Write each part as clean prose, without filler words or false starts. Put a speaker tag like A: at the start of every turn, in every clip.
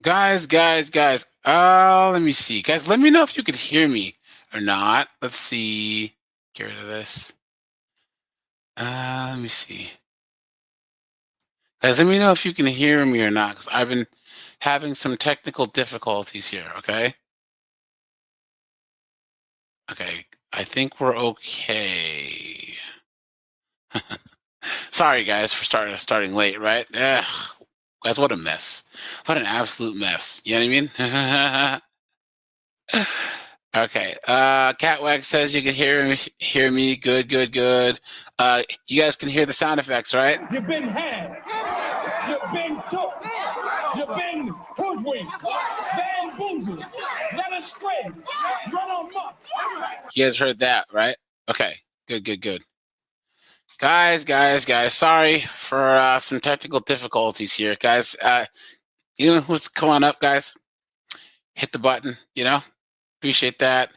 A: Guys. Let me see. Guys, let me know if you could hear me or not. Let's see. Get rid of this. Let me see. Guys, let me know if you can hear me or not, because I've been having some technical difficulties here, okay? Okay, I think we're okay. Sorry, guys, for starting late, right? Ugh. Guys, what a mess. What an absolute mess. You know what I mean? Okay. Catwag says you can hear me. Good. You guys can hear the sound effects, right?
B: You've been had. You've been took. You've been hoodwinked. Bamboozled. Led astray. Run amok.
A: You guys heard that, right? Okay. Good. Guys. Sorry for some technical difficulties here, guys. You know who's coming up, guys? Hit the button, Appreciate that.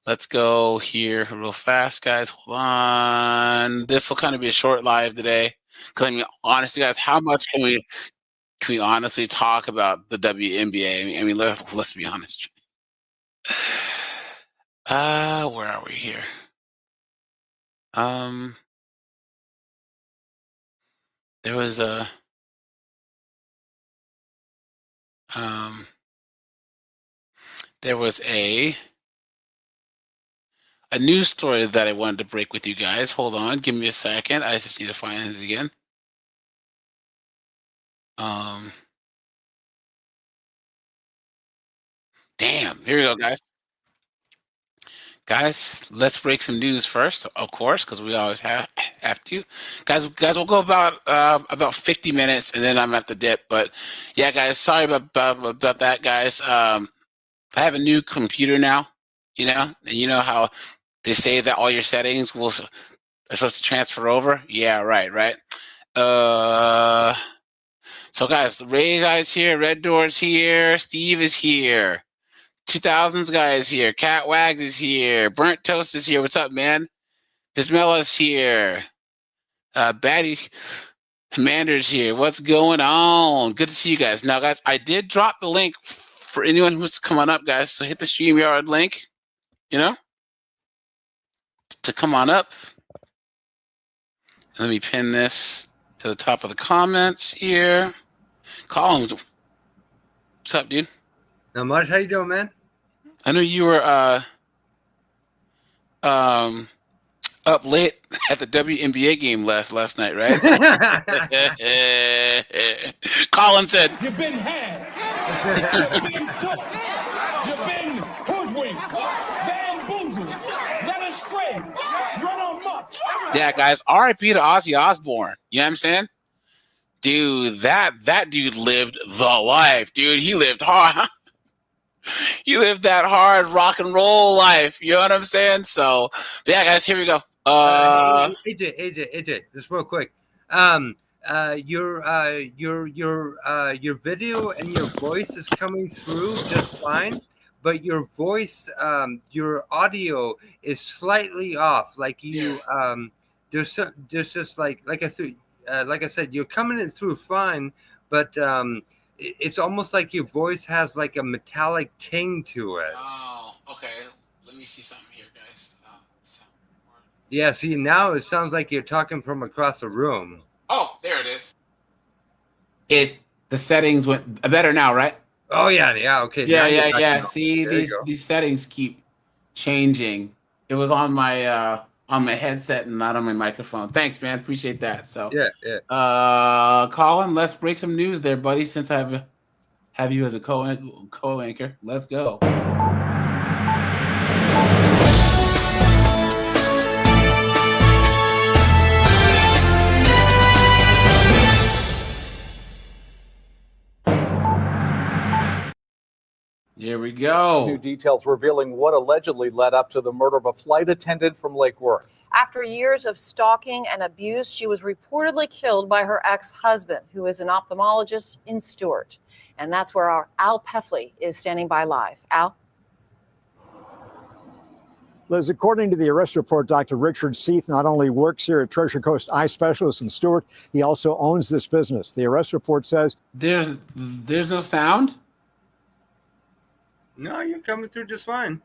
A: Let's go here real fast, guys. Hold on. This will kind of be a short live today. Because I mean, honestly, guys, how much can we honestly talk about the WNBA? I mean, let's be honest. Where are we here? There was a news story that I wanted to break with you guys. Hold on, give me a second. I just need to find it again. Damn, here we go, guys. Guys, let's break some news first, of course, because we always have to. Guys, we'll go about 50 minutes, and then I'm at the dip. But yeah, guys, sorry about that, guys. I have a new computer now, and you know how they say that all your settings are supposed to transfer over. Yeah, right. So guys, the Ray's Eyes here, Red Door's here, Steve is here. 2000s guy is here. Cat Wags is here. Burnt Toast is here. What's up, man? Bismilla's here. Batty Commander's here. What's going on? Good to see you guys. Now, guys, I did drop the link for anyone who's coming up, guys. So hit the StreamYard link, to come on up. Let me pin this to the top of the comments here. Colin, what's up, dude?
C: Not much. How you doing, man?
A: I know you were up late at the WNBA game last night, right? Colin said,
B: "You've been had. You've been took. You've been hoodwinked. Bamboozled. Led astray. Run amok."
A: Yeah, guys. R.I.P. to Ozzy Osbourne. You know what I'm saying? Dude, that dude lived the life, dude. He lived hard. He lived that hard rock and roll life. You know what I'm saying? So, but yeah, guys, here we go.
C: AJ, just real quick. Your video and your voice is coming through just fine, but your voice, your audio is slightly off. Like you, there's just like I said, you're coming in through fine, but it's almost like your voice has like a metallic ting to it.
A: Oh, okay. Let me see something here, guys.
C: Yeah, see, now it sounds like you're talking from across the room.
A: Oh, there it is. The settings went better now, right?
C: Oh yeah, okay.
A: Yeah. See, these settings keep changing. It was on my headset and not on my microphone. Thanks, man. Appreciate that. So
C: yeah.
A: Colin, let's break some news there, buddy. Since I have you as a co-anchor, let's go. Here we go.
D: New details revealing what allegedly led up to the murder of a flight attendant from Lake Worth.
E: After years of stalking and abuse, she was reportedly killed by her ex-husband, who is an ophthalmologist in Stewart. And that's where our Al Peffley is standing by live. Al?
F: Liz, according to the arrest report, Dr. Richard Seath not only works here at Treasure Coast Eye Specialist in Stewart, he also owns this business. The arrest report says
A: there's no sound.
C: No, you're coming through just fine.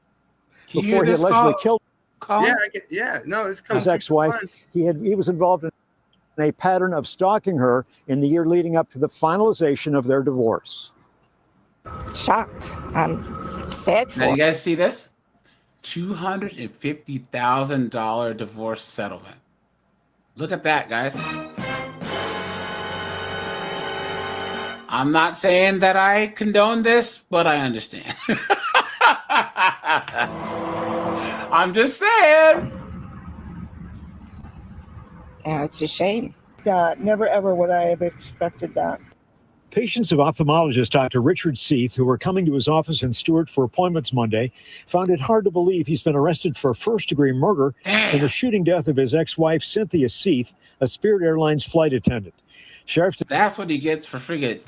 A: Can you
F: Before
A: hear
F: he
A: this
F: allegedly killed
A: call?
C: No, it's coming
F: his
C: through
F: ex-wife,
C: just
F: he was involved in a pattern of stalking her in the year leading up to the finalization of their divorce.
G: Shocked. I'm sad for
A: Now,
G: her.
A: you guys see this? $250,000 divorce settlement. Look at that, guys. I'm not saying that I condone this, but I understand. I'm just saying.
G: Yeah, it's a shame.
H: God, never ever would I have expected that.
F: Patients of ophthalmologist Dr. Richard Seith, who were coming to his office in Stewart for appointments Monday, found it hard to believe he's been arrested for first-degree murder in the shooting death of his ex-wife, Cynthia Seith, a Spirit Airlines flight attendant.
A: That's what he gets for friggin'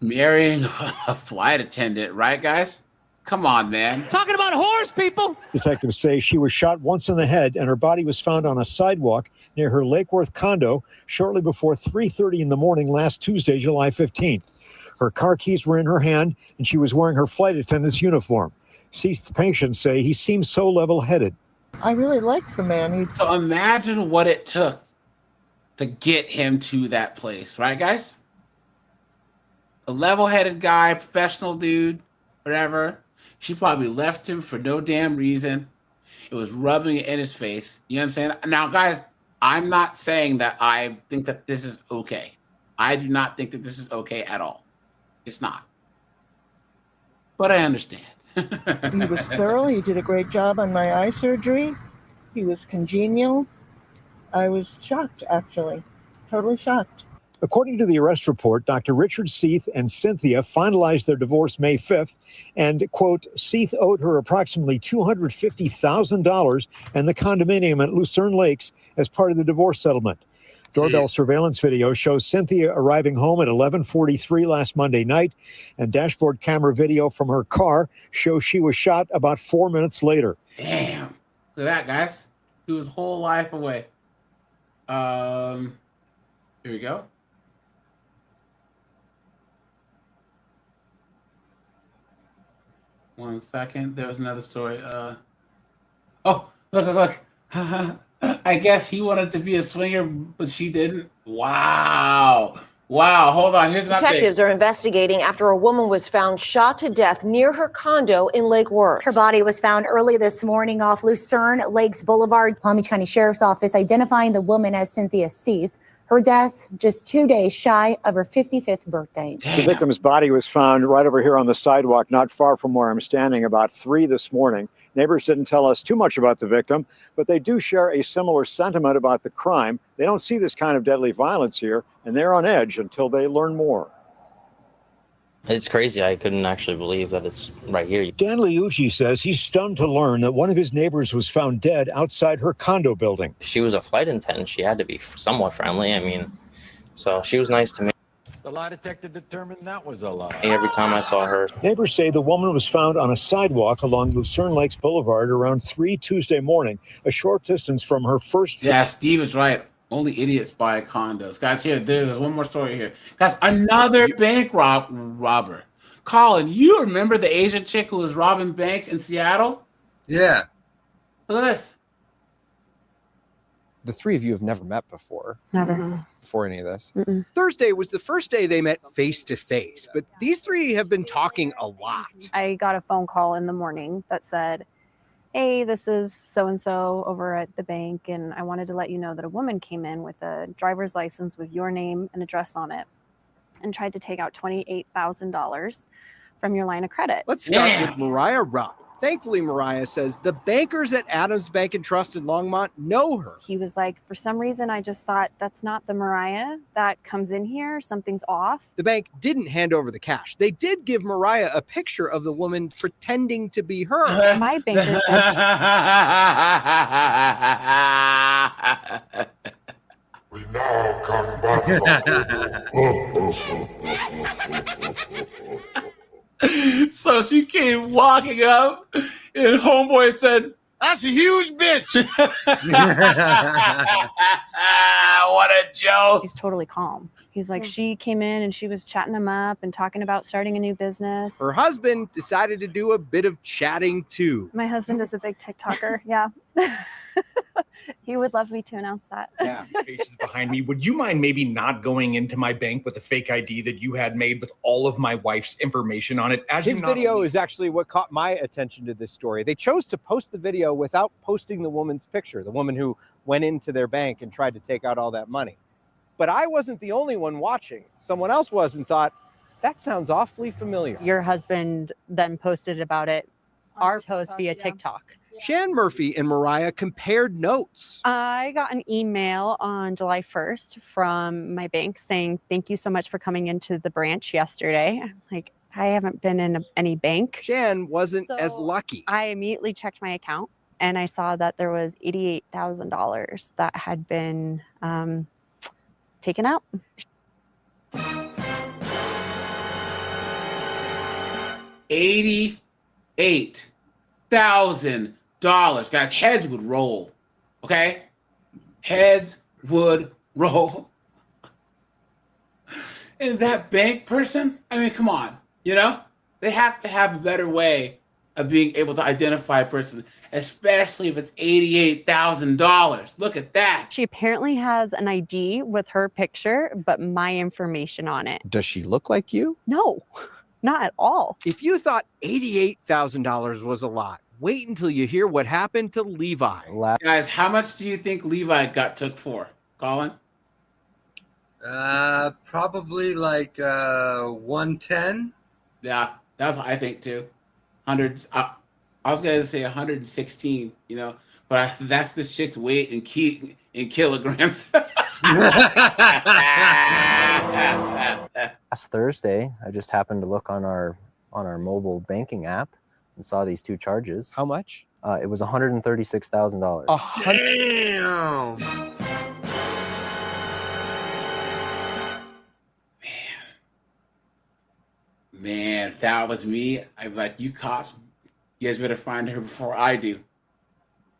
A: marrying a flight attendant, right, guys? Come on, man.
I: Talking about horse people.
F: Detectives say she was shot once in the head and her body was found on a sidewalk near her Lake Worth condo shortly before 3:30 in the morning last Tuesday, July 15th. Her car keys were in her hand and she was wearing her flight attendant's uniform. Seith's patients say he seems so level-headed.
H: I really liked the man.
A: So imagine what it took to get him to that place, right, guys? A level-headed guy, professional dude, whatever. She probably left him for no damn reason. It was rubbing it in his face. You know what I'm saying? Now, guys, I'm not saying that I think that this is okay. I do not think that this is okay at all. It's not. But I understand.
H: He was thorough. He did a great job on my eye surgery. He was congenial. I was shocked, actually. Totally shocked.
F: According to the arrest report, Dr. Richard Seith and Cynthia finalized their divorce May 5th, and, quote, Seith owed her approximately $250,000 and the condominium at Lucerne Lakes as part of the divorce settlement. Doorbell surveillance video shows Cynthia arriving home at 11:43 last Monday night, and dashboard camera video from her car shows she was shot about 4 minutes later.
A: Damn. Look at that, guys. Threw his whole life away. Here we go. One second. There was another story. Oh, look. I guess he wanted to be a swinger, but she didn't. Wow. Hold on. Here's an update.
E: Detectives are investigating after a woman was found shot to death near her condo in Lake Worth.
J: Her body was found early this morning off Lucerne Lakes Boulevard. Palm Beach County Sheriff's Office identifying the woman as Cynthia Seith. Her death just 2 days shy of her 55th birthday.
F: The victim's body was found right over here on the sidewalk, not far from where I'm standing, about 3 this morning. Neighbors didn't tell us too much about the victim, but they do share a similar sentiment about the crime. They don't see this kind of deadly violence here, and they're on edge until they learn more.
K: It's crazy. I couldn't actually believe that it's right here.
F: Dan Liucci says he's stunned to learn that one of his neighbors was found dead outside her condo building.
K: She was a flight attendant. She had to be somewhat friendly. I mean, so she was nice to me.
I: The lie detector determined that was a lie.
K: Every time I saw her.
F: Neighbors say the woman was found on a sidewalk along Lucerne Lakes Boulevard around 3 Tuesday morning, a short distance from her first.
A: Yeah, Steve is right. Only idiots buy condos. Guys, there's one more story here. Guys, another bank robber. Colin, you remember the Asian chick who was robbing banks in Seattle?
C: Yeah.
A: Look at this.
L: The three of you have never met before.
G: Never.
L: Before any of this.
G: Mm-mm.
M: Thursday was the first day they met face to face, but these three have been talking a lot.
N: I got a phone call in the morning that said, hey, this is so-and-so over at the bank, and I wanted to let you know that a woman came in with a driver's license with your name and address on it and tried to take out $28,000 from your line of credit.
M: Let's start with Mariah Rupp. Thankfully, Mariah says the bankers at Adams Bank and Trust in Longmont know her.
N: He was like, for some reason, I just thought that's not the Mariah that comes in here. Something's off.
M: The bank didn't hand over the cash. They did give Mariah a picture of the woman pretending to be her.
N: My banker said...
B: We now come back.
A: So she came walking up, and homeboy said,
I: That's a huge bitch.
A: what a joke.
N: He's totally calm. He's like, she came in and she was chatting him up and talking about starting a new business.
M: Her husband decided to do a bit of chatting too.
N: My husband is a big TikToker. Yeah. He would love me to announce that.
O: Yeah. Faces behind me. Would you mind maybe not going into my bank with a fake ID that you had made with all of my wife's information on it?
M: His video is actually what caught my attention to this story. They chose to post the video without posting the woman's picture, the woman who went into their bank and tried to take out all that money. But I wasn't the only one watching. Someone else was and thought, that sounds awfully familiar.
P: Your husband then posted about it, our post via TikTok.
M: Shan Murphy and Mariah compared notes.
P: I got an email on July 1st from my bank saying, thank you so much for coming into the branch yesterday. I'm like, I haven't been in any bank.
M: Shan wasn't as lucky.
P: I immediately checked my account and I saw that there was $88,000 that had been taken out.
A: $88,000. Guys, heads would roll. Okay? Heads would roll. And that bank person, I mean, come on. You know? They have to have a better way of being able to identify a person, especially if it's $88,000. Look at that.
P: She apparently has an ID with her picture, but my information on it.
M: Does she look like you?
P: No, not at all.
M: If you thought $88,000 was a lot, wait until you hear what happened to Levi.
A: Guys, how much do you think Levi got took for? Colin?
C: Probably like 110.
A: Yeah, that's what I think too. Hundreds. I was gonna say 116. You know, but that's this chick's weight in kilograms.
L: Last Thursday, I just happened to look on our mobile banking app and saw these two charges.
M: How much?
L: It was $136,000.
C: Damn.
A: Man, if that was me, I'd be like, you cops, you guys better find her before I do.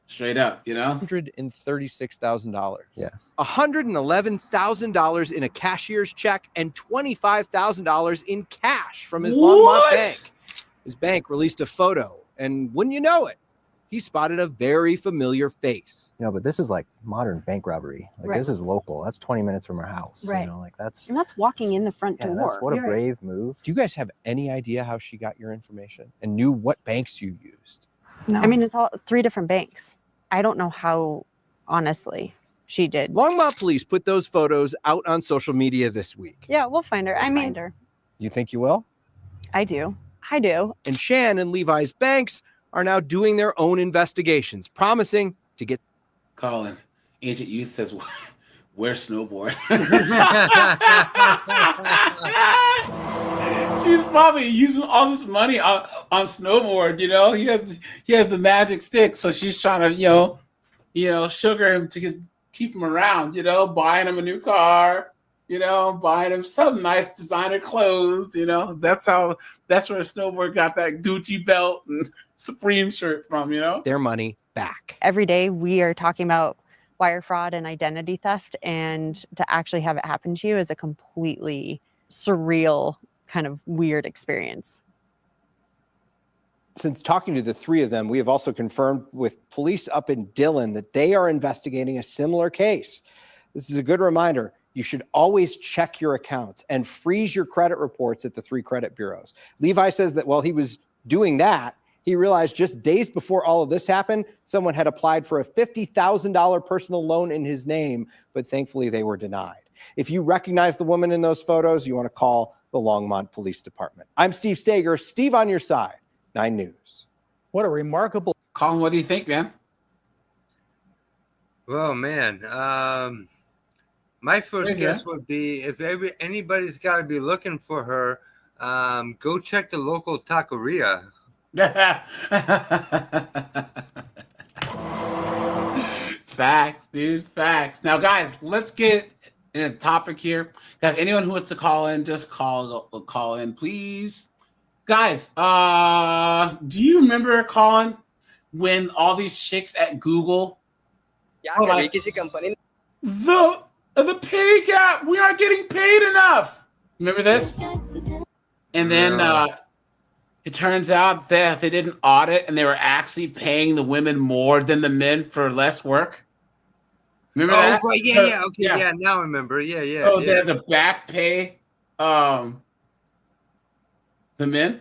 A: Straight up, you know?
L: $136,000. Yes.
M: $111,000 in a cashier's check and $25,000 in cash from his Longmont bank. His bank released a photo, and wouldn't you know it, he spotted a very familiar face.
L: You know, but this is like modern bank robbery. Like
N: Right.
L: this is local. That's 20 minutes from our house.
N: Right.
L: You know, like that's
N: And that's walking in the front door.
L: what a
N: You're right.
L: brave move.
M: Do you guys have any idea how she got your information and knew what banks you used?
N: No.
P: I mean, it's all 3 different banks. I don't know how, honestly, she did.
M: Longmont police put those photos out on social media this week.
P: Yeah, we'll find her. I mean,
M: Do you think you will?
P: I do. I do.
M: And Shan and Levi's banks are now doing their own investigations, promising to get.
A: Colin, Ancient Youth says, wear snowboard. She's probably using all this money on snowboard, you know. He has the magic stick, so she's trying to, sugar him to keep him around, you know, buying him a new car, you know, buying him some nice designer clothes, you know. That's where snowboard got that Gucci belt and Supreme shirt from, you know.
M: Their money back.
P: Every day we are talking about wire fraud and identity theft, and to actually have it happen to you is a completely surreal, kind of weird experience.
M: Since talking to the 3 of them, we have also confirmed with police up in Dillon that they are investigating a similar case. This is a good reminder. You should always check your accounts and freeze your credit reports at the 3 credit bureaus. Levi says that while he was doing that, he realized just days before all of this happened, someone had applied for a $50,000 personal loan in his name, but thankfully they were denied. If you recognize the woman in those photos, you want to call the Longmont Police Department. I'm Steve Stager. Steve on your side, 9 News.
A: What a remarkable. Colin, what do you think, man?
C: Well, man, my first guess would be if anybody's got to be looking for her, go check the local taqueria.
A: Facts, dude. Facts. Now, guys, let's get in a topic here. Guys, anyone who wants to call in, just call in, please. Guys, do you remember, Colin, when all these chicks at Google were like, The pay gap. We aren't getting paid enough. Remember this? And then it turns out that they did an audit and they were actually paying the women more than the men for less work. Remember that?
C: Right. Yeah,
A: So,
C: yeah. Okay, yeah. Now I remember. Yeah, yeah.
A: So
C: yeah.
A: they had to back pay the men.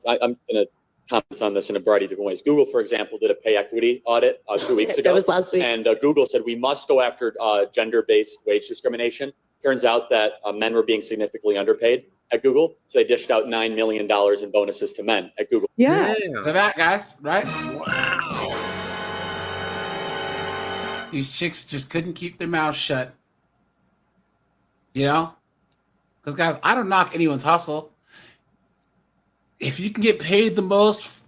Q: I'm going to comment on this in a variety of different ways. Google, for example, did a pay equity audit 2 weeks ago.
R: That was last week.
Q: And Google said we must go after gender-based wage discrimination. Turns out that men were being significantly underpaid at Google, so they dished out $9 million in bonuses to men at Google.
R: Yeah.
A: Look at that, guys, right? Wow. These chicks just couldn't keep their mouths shut. You know? Because, guys, I don't knock anyone's hustle. If you can get paid the most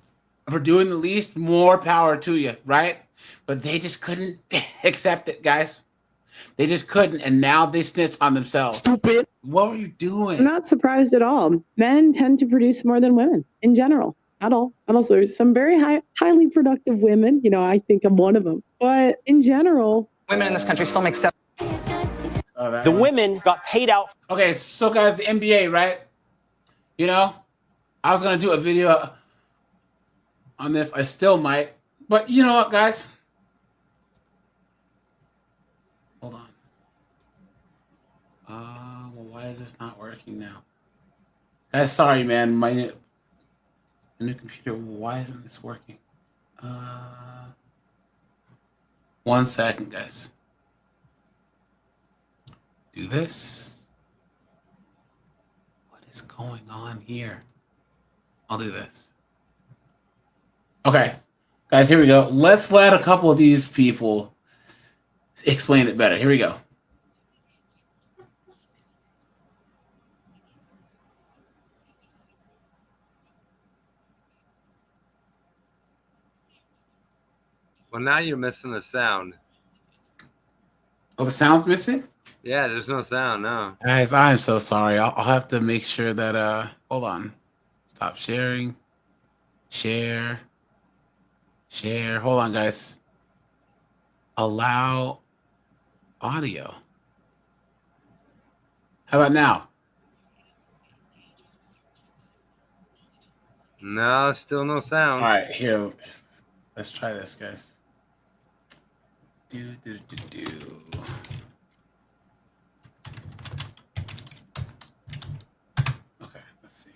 A: for doing the least, more power to you, right? But they just couldn't accept it, guys. They just couldn't, and now they snitch on themselves. Stupid. What were you doing?
R: I'm not surprised at all. Men tend to produce more than women in general. Not all. And also, there's some very highly productive women. You know, I think I'm one of them. But in general,
S: women in this country still make seven.
A: The women got paid out. Okay, so guys, the NBA, right? You know, I was gonna do a video on this. I still might, but you know what, guys? Hold on. Well, why is this not working now? Guys, sorry, man. My new computer. Why isn't this working? 1 second, guys. Do this. What is going on here? I'll do this. Okay, guys, here we go. Let's let a couple of these people explain it better. Here we go.
C: Well, now you're missing the sound.
A: Oh, the sound's missing?
C: Yeah, there's no sound, no.
A: Guys, I'm so sorry. I'll have to make sure that, hold on. Stop sharing. Share. Hold on, guys. Allow audio. How about now?
C: No, still no sound.
A: All right, here. Let's try this, guys. Do. Okay, let's see.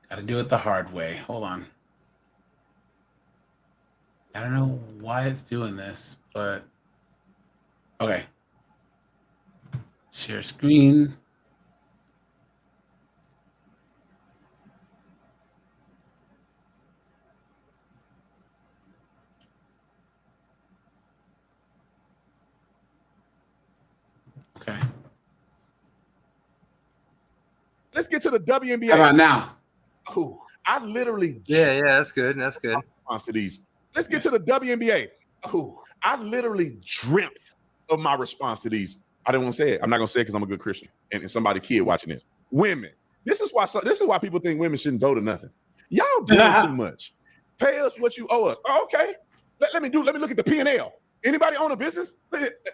A: Gotta do it the hard way. Hold on. I don't know why it's doing this, but okay. Share screen. Okay.
T: Let's get to the WNBA.
A: How about now?
T: Ooh, I literally.
C: Yeah, that's good. That's good.
T: Response to these. Let's get to the WNBA. Ooh, I literally dreamt of my response to these. I didn't want to say it. I'm not going to say it because I'm a good Christian and somebody kid watching this. Women. This is why people think women shouldn't vote or nothing. Y'all doing too much. Pay us what you owe us. Oh, okay. Let me look at the P&L. Anybody own a business?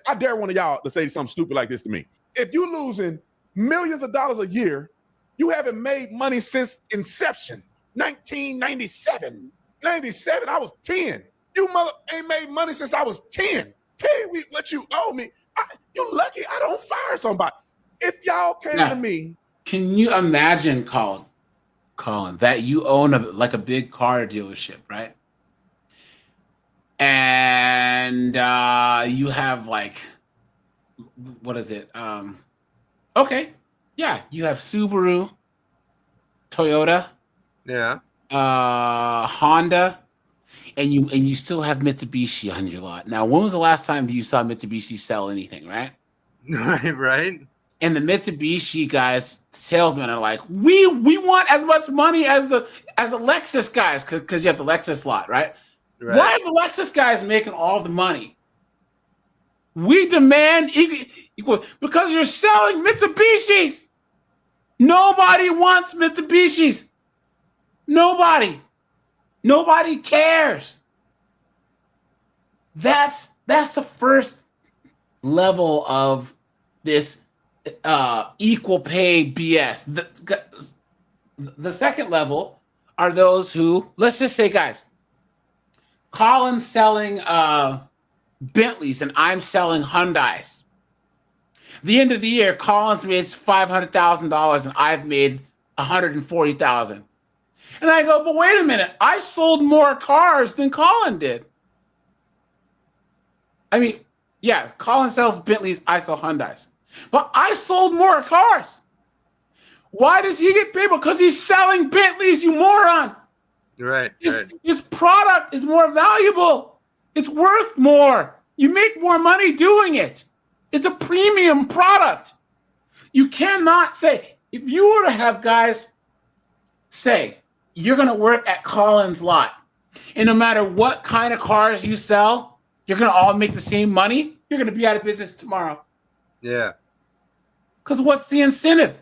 T: I dare one of y'all to say something stupid like this to me. If you're losing millions of dollars a year, you haven't made money since inception. 1997. 97, I was 10. You mother ain't made money since I was 10. Pay me what you owe me. You lucky I don't fire somebody. If y'all came to me.
A: Can you imagine, Colin, that you own a big car dealership, right? And you have what is it? Okay. Yeah, you have Subaru, Toyota, Honda, and you still have Mitsubishi on your lot. Now, when was the last time you saw Mitsubishi sell anything, right?
C: Right.
A: And the Mitsubishi guys, salesmen are like, we want as much money as the Lexus guys, because you have the Lexus lot, right? Why are the Lexus guys making all the money? We demand equal because you're selling Mitsubishis. Nobody wants Mitsubishis. Nobody cares. That's the first level of this equal pay BS. The second level are those who, let's just say, guys, Colin's selling Bentleys and I'm selling Hyundais. The end of the year, Colin's made $500,000 and I've made $140,000. And I go, but wait a minute, I sold more cars than Colin did. I mean, yeah, Colin sells Bentleys, I sell Hyundais. But I sold more cars. Why does he get paid? Because he's selling Bentleys, you moron.
C: Right.
A: His product is more valuable. It's worth more. You make more money doing it. It's a premium product. You cannot say, if you were to have guys say, you're going to work at Colin's lot, and no matter what kind of cars you sell, you're going to all make the same money, you're going to be out of business tomorrow.
C: Yeah.
A: Because what's the incentive?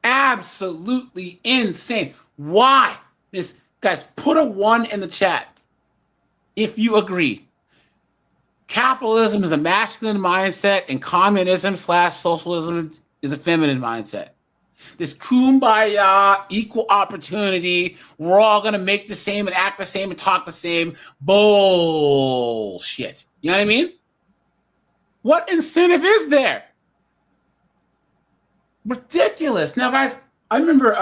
A: Absolutely insane. Why? Guys, put a 1 in the chat if you agree. Capitalism is a masculine mindset and communism/socialism is a feminine mindset. This kumbaya, equal opportunity, we're all going to make the same and act the same and talk the same bullshit. You know what I mean? What incentive is there? Ridiculous. Now, guys, I remember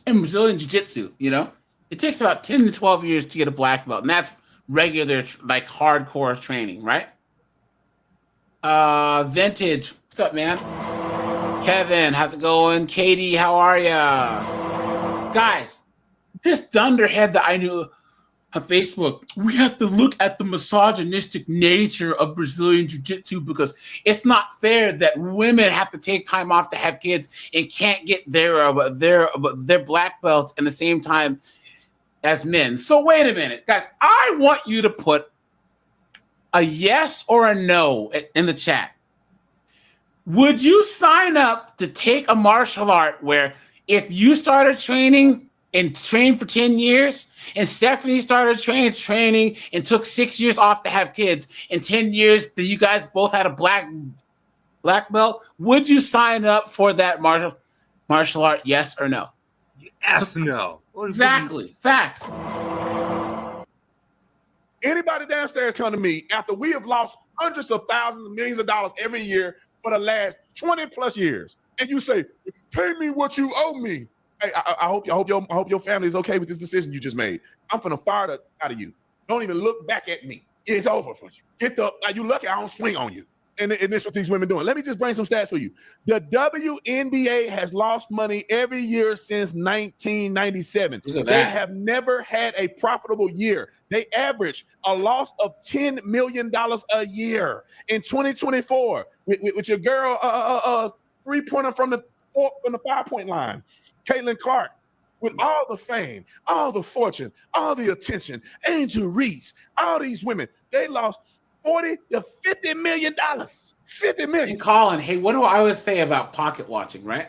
A: in Brazilian Jiu-Jitsu, it takes about 10 to 12 years to get a black belt, and that's regular, like, hardcore training, right? Vintage. What's up, man? Kevin, how's it going? Katie, how are ya? Guys, this dunderhead that I knew on Facebook, we have to look at the misogynistic nature of Brazilian Jiu-Jitsu because it's not fair that women have to take time off to have kids and can't get their black belts in the same time as men. So wait a minute, guys. I want you to put a yes or a no in the chat. Would you sign up to take a martial art where if you started training and trained for 10 years and Stephanie started training and took 6 years off to have kids, in 10 years that you guys both had a black belt, would you sign up for that martial art, yes or no?
C: Yes, no.
A: Exactly. Facts.
T: Anybody downstairs come to me after we have lost hundreds of thousands of millions of dollars every year for the last 20 plus years, and you say, "Pay me what you owe me." Hey, I hope your family is okay with this decision you just made. I'm gonna fire the out of you. Don't even look back at me. It's over for you. Get the. You lucky I don't swing on you. And this is what these women doing. Let me just bring some stats for you. The WNBA has lost money every year since 1997. They have never had a profitable year. They average a loss of $10 million a year. In 2024, with your girl, three-pointer from the 5-point line, Caitlin Clark, with all the fame, all the fortune, all the attention, Angel Reese, all these women, they lost $40 to $50 million. $50 million.
A: And Colin, hey, what do I always say about pocket watching, right?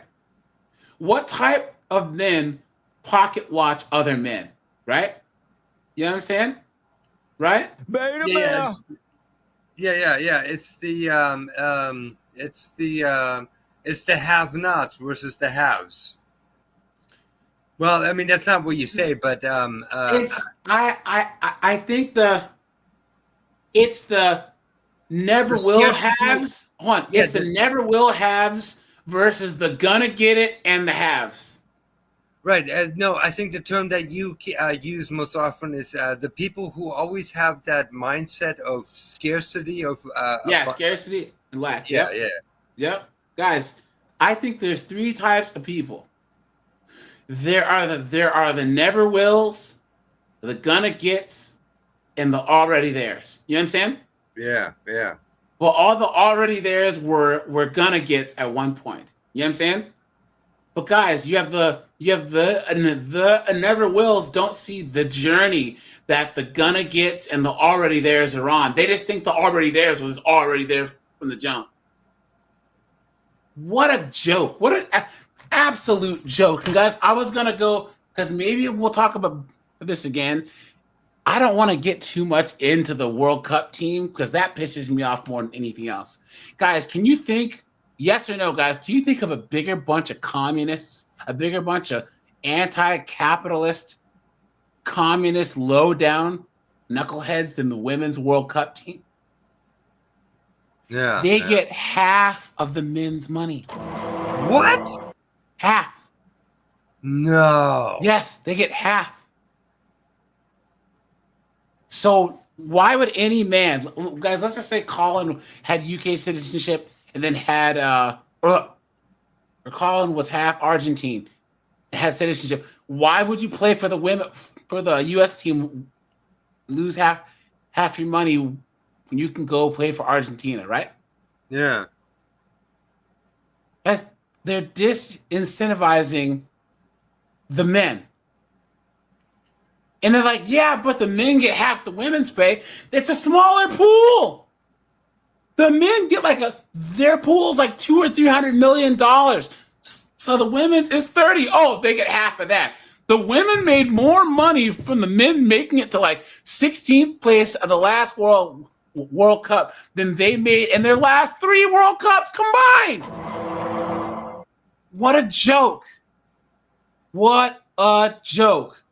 A: What type of men pocket watch other men, right? You know what I'm saying? Right?
C: Yeah. It's the have-nots versus the haves. Well, I mean, that's not what you say, but
A: I think it's the never will haves. Hold on. It's the never will haves versus the gonna get it and the haves.
C: Right. No, I think the term that you use most often is the people who always have that mindset of scarcity of
A: scarcity and lack.
C: Yeah.
A: Yep. Guys, I think there's 3 types of people. There are the never wills, the gonna gets, and the already theirs. You know what I'm saying?
C: Yeah.
A: Well, all the already theirs were gonna gets at one point. You know what I'm saying? But guys, you have the never wills don't see the journey that the gonna gets and the already theirs are on. They just think the already theirs was already there from the jump. What a joke. What an absolute joke. And guys, I was gonna go, because maybe we'll talk about this again. I don't want to get too much into the World Cup team because that pisses me off more than anything else. Guys, can you think, yes or no, guys, can you think of a bigger bunch of communists, a bigger bunch of anti-capitalist, communist, low-down knuckleheads than the Women's World Cup team?
C: Yeah.
A: They get half of the men's money.
C: What?
A: Half.
C: No.
A: Yes, they get half. So why would any man, guys, let's just say Colin had UK citizenship and then had, or Colin was half Argentine, had citizenship. Why would you play for the women, for the US team, lose half your money when you can go play for Argentina, right?
C: Yeah.
A: They're disincentivizing the men. And they're like, yeah, but the men get half the women's pay. It's a smaller pool. The men get their pool's like $200 or $300 million. So the women's is 30. Oh, they get half of that. The women made more money from the men making it to 16th place of the last World Cup than they made in their last 3 World Cups combined. What a joke. What a joke.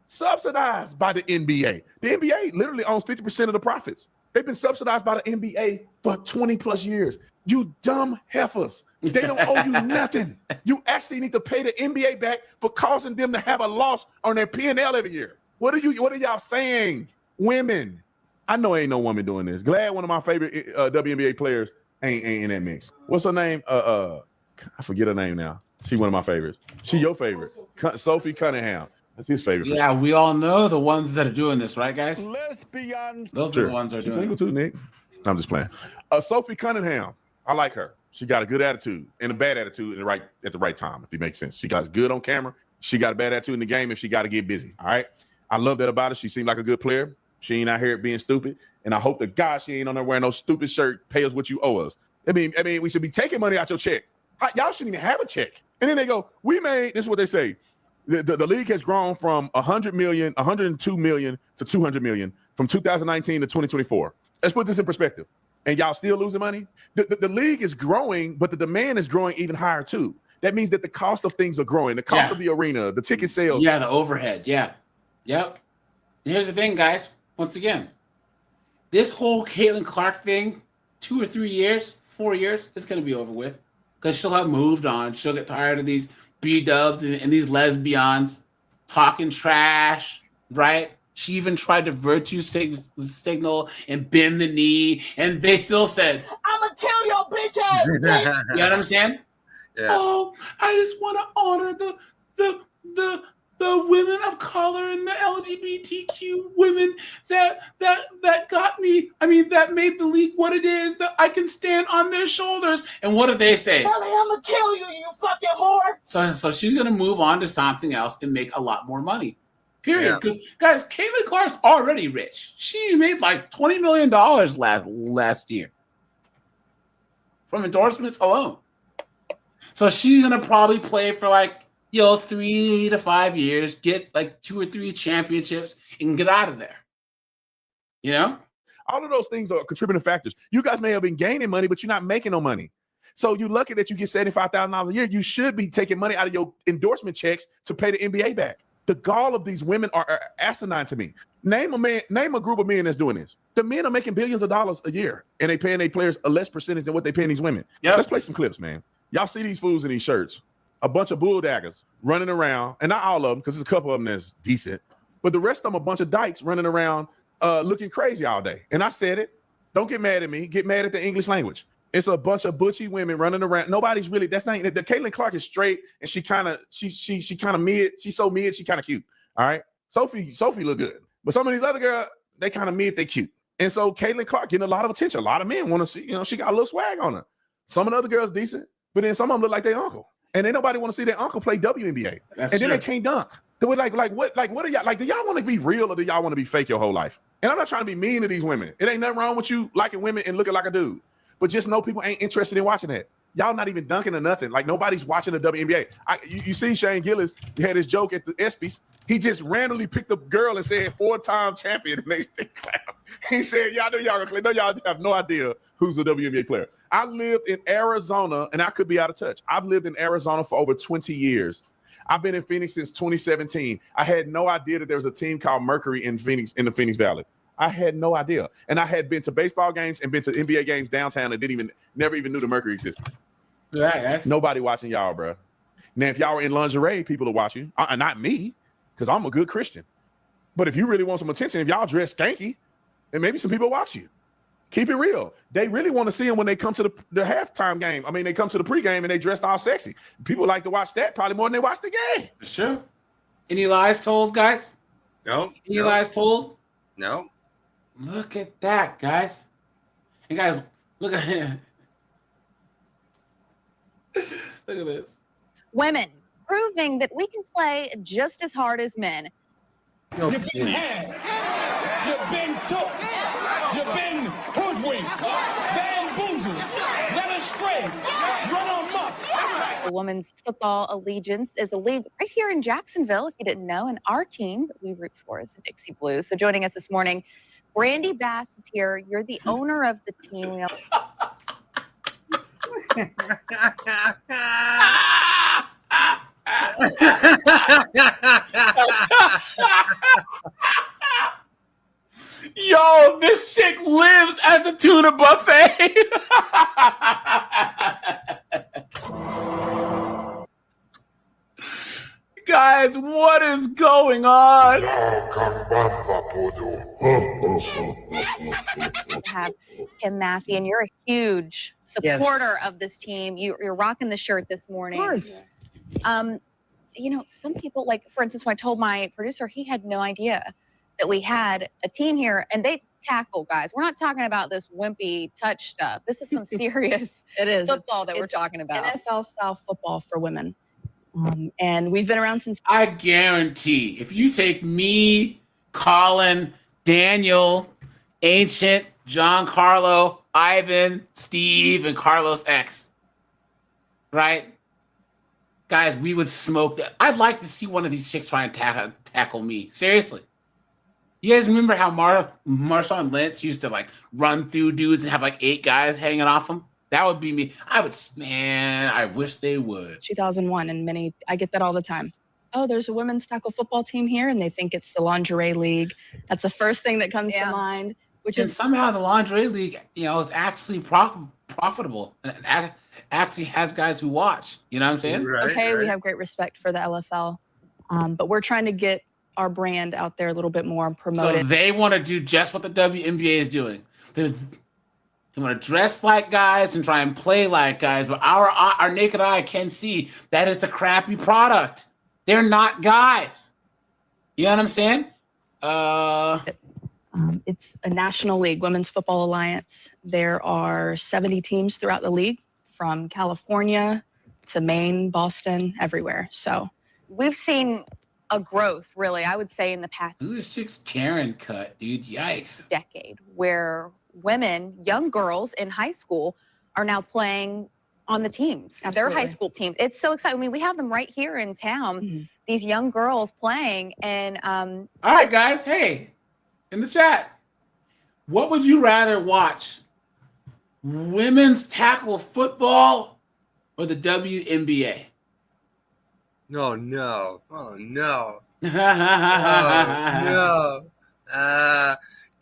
T: Subsidized by the NBA. The NBA literally owns 50% of the profits. They've been subsidized by the NBA for 20 plus years. You dumb heifers. They don't owe you nothing. You actually need to pay the NBA back for causing them to have a loss on their P&L every year. What are y'all saying? Women. I know ain't no woman doing this. Glad one of my favorite WNBA players ain't in that mix. What's her name? I forget her name now. She one of my favorites. She your favorite. Sophie Cunningham. That's his favorite.
A: Yeah, we all know the ones that are doing this, right, guys?
I: Lesbians.
A: Those are the ones that are
T: She's
A: doing
T: single
A: it.
T: too, Nick. I'm just playing. Sophie Cunningham. I like her. She got a good attitude and a bad attitude at the right time, if it makes sense. She got good on camera. She got a bad attitude in the game if she got to get busy. All right. I love that about her. She seemed like a good player. She ain't out here being stupid. And I hope to God she ain't on there wearing no stupid shirt. Pay us what you owe us. I mean, we should be taking money out your check. Y'all shouldn't even have a check. And then they go, this is what they say. The league has grown from 102 million to 200 million from 2019 to 2024. Let's put this in perspective. And y'all still losing money? The league is growing, but the demand is growing even higher too. That means that the cost of things are growing. The cost of the arena, the ticket sales.
A: Yeah, the overhead. Yeah. Yep. And here's the thing, guys. Once again, this whole Caitlin Clark thing, 2 or 3 years, 4 years, it's going to be over with because she'll have moved on. She'll get tired of these B-dubs and these lesbians talking trash, right? She even tried to virtue signal and bend the knee, and they still said, "I'm gonna kill your bitch ass, bitch." You know what I'm saying?
C: Yeah.
A: Oh, I just want to honor the women of color and the LGBTQ women that got me. I mean, that made the league what it is. That I can stand on their shoulders. And what do they say?
B: Ellie, I'm gonna kill you, you fucking whore.
A: So she's gonna move on to something else and make a lot more money. Period. Because guys, Caitlin Clark's already rich. She made like $20 million last year from endorsements alone. So she's gonna probably play for 3 to 5 years, get 2 or 3 championships, and get out of there. You know?
T: All of those things are contributing factors. You guys may have been gaining money, but you're not making no money. So you're lucky that you get $75,000 a year. You should be taking money out of your endorsement checks to pay the NBA back. The gall of these women are asinine to me. Name a group of men that's doing this. The men are making billions of dollars a year, and they paying their players a less percentage than what they paying these women. Yeah, let's play some clips, man. Y'all see these fools in these shirts. A bunch of bulldaggers running around, and not all of them, because there's a couple of them that's decent, but the rest of them a bunch of dykes running around looking crazy all day. And I said it. Don't get mad at me. Get mad at the English language. It's a bunch of butchy women running around. Nobody's really, that's not, the Caitlin Clark is straight, and she kind of mid. She's so mid, she kind of cute. All right. Sophie look good. But some of these other girls, they kind of mid, they cute. And so Caitlin Clark getting a lot of attention. A lot of men want to see, she got a little swag on her. Some of the other girls decent, but then some of them look like their uncle. And ain't nobody want to see their uncle play WNBA. Then they can't dunk. They were what are y'all, do y'all want to be real or do y'all want to be fake your whole life? And I'm not trying to be mean to these women. It ain't nothing wrong with you liking women and looking like a dude. But just know people ain't interested in watching that. Y'all not even dunking or nothing. Like nobody's watching the WNBA. You see Shane Gillis had his joke at the ESPYs. He just randomly picked up a girl and said 4-time champion, and they clap. He said, y'all know y'all gonna clap. No, y'all have no idea who's a WNBA player. I lived in Arizona, and I could be out of touch. I've lived in Arizona for over 20 years. I've been in Phoenix since 2017. I had no idea that there was a team called Mercury in Phoenix, in the Phoenix Valley. I had no idea. And I had been to baseball games and been to NBA games downtown and never even knew the Mercury existed.
A: Yeah,
T: nobody watching y'all, bro. Now, if y'all were in lingerie, people are watching. Not me, because I'm a good Christian. But if you really want some attention, if y'all dress skanky, then maybe some people watch you. Keep it real. They really want to see them when they come to the halftime game. I mean, they come to the pregame and they dressed all sexy. People like to watch that probably more than they watch the game.
A: Sure. Any lies told, guys?
C: No.
A: Any lies told?
C: No.
A: Look at that, guys. And guys, look at him. Look at this.
S: Women proving that we can play just as hard as men.
B: You've been had. You've been took. You've been hoodwinked, bamboozled, led astray, run amok.
S: The Women's Football Allegiance is a league right here in Jacksonville, if you didn't know, and our team that we root for is the Dixie Blues. So joining us this morning, Brandy Bass is here. You're the owner of the team.
A: Yo, this chick lives at the tuna buffet. Guys, what is going on?
S: Have Kim Maffey, and you're a huge supporter of this team. You're rocking the shirt this morning.
A: Of course.
S: You know, some people, like, for instance, when I told my producer, he had no idea that we had a team here, and they tackle, guys. We're not talking about this wimpy touch stuff. This is some serious football that we're talking about.
U: NFL-style football for women. And we've been around since...
A: I guarantee if you take me, Colin, Daniel, Ancient, John Carlo, Ivan, Steve, and Carlos X, right? Guys, we would smoke that. I'd like to see one of these chicks try and tackle me. Seriously. You guys remember how Marshawn Lynch used to like run through dudes and have like 8 guys hanging off him? That would be me. I wish they would.
U: 2001, and I get that all the time. Oh, there's a women's tackle football team here, and they think it's the lingerie league. That's the first thing that comes to mind.
A: And somehow the lingerie league, is actually profitable and actually has guys who watch. You know what I'm saying?
U: We have great respect for the LFL, but we're trying to get our brand out there a little bit more and promote
A: So
U: it.
A: they want to do just what the WNBA is doing. They want to dress like guys and try and play like guys, but our naked eye can see that it's a crappy product. They're not guys. You know what I'm saying?
U: It's a national league, Women's Football Alliance. There are 70 teams throughout the league, from California to Maine, Boston, everywhere. So
S: we've seen a growth, really, I would say, in the past
A: Ooh, this chick's Karen cut, dude. Yikes.
S: decade, where women, young girls in high school, are now playing on the teams. Their high
U: Absolutely.
S: school teams. It's so exciting. I mean, we have them right here in town, these young girls playing. And
A: All right, guys. Hey, in the chat, what would you rather watch? Women's tackle football or the WNBA?
C: Oh no! Oh no!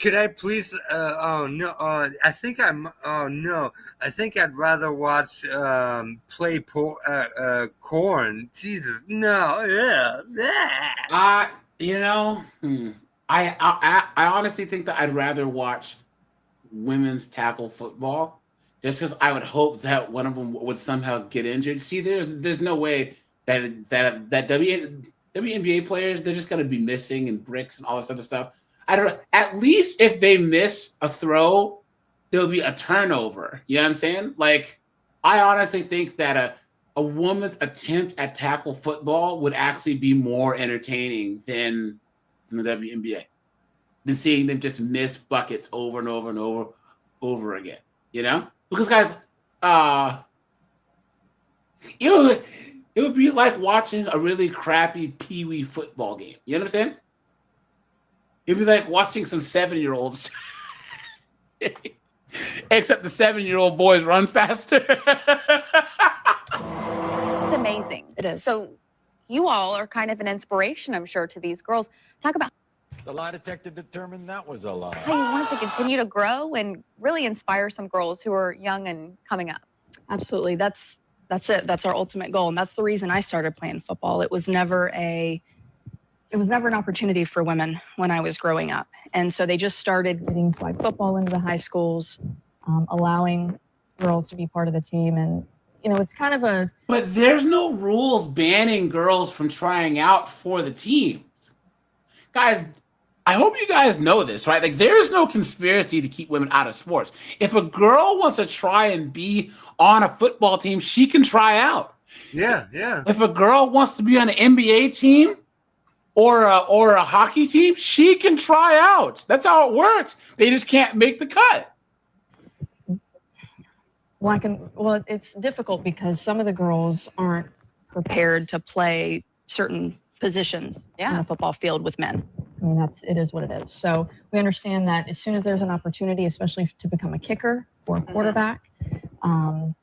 C: Could I please? Oh no! I think I'd rather watch corn. Jesus, no! Yeah.
A: I honestly think that I'd rather watch women's tackle football, just because I would hope that one of them would somehow get injured. See, there's no way that WNBA players, they're just gonna be missing and bricks and all this other stuff. I don't know. At least if they miss a throw, there'll be a turnover. You know what I'm saying? Like, I honestly think that a woman's attempt at tackle football would actually be more entertaining than the WNBA, than seeing them just miss buckets over and over and over again. You know? Because guys, It would be like watching a really crappy pee-wee football game. You know what I'm saying? It'd be like watching some 7-year-olds. Except the 7-year-old boys run faster.
S: It's amazing. It is. So you all are kind of an inspiration, I'm sure, to these girls. Talk about
I: The lie detector determined that was a lie.
S: how you want to continue to grow and really inspire some girls who are young and coming up.
U: Absolutely. That's it. That's our ultimate goal. And that's the reason I started playing football. It was never an opportunity for women when I was growing up. And so they just started getting flag football into the high schools, allowing girls to be part of the team. And, it's kind of a...
A: But there's no rules banning girls from trying out for the teams. Guys, I hope you guys know this, right? Like, there is no conspiracy to keep women out of sports. If a girl wants to try and be on a football team, she can try out.
C: Yeah.
A: If a girl wants to be on an NBA team or a hockey team, she can try out. That's how it works. They just can't make the cut.
U: Well, it's difficult because some of the girls aren't prepared to play certain positions on a football field with men. I mean, it is what it is. So we understand that as soon as there's an opportunity, especially to become a kicker or a quarterback, I'm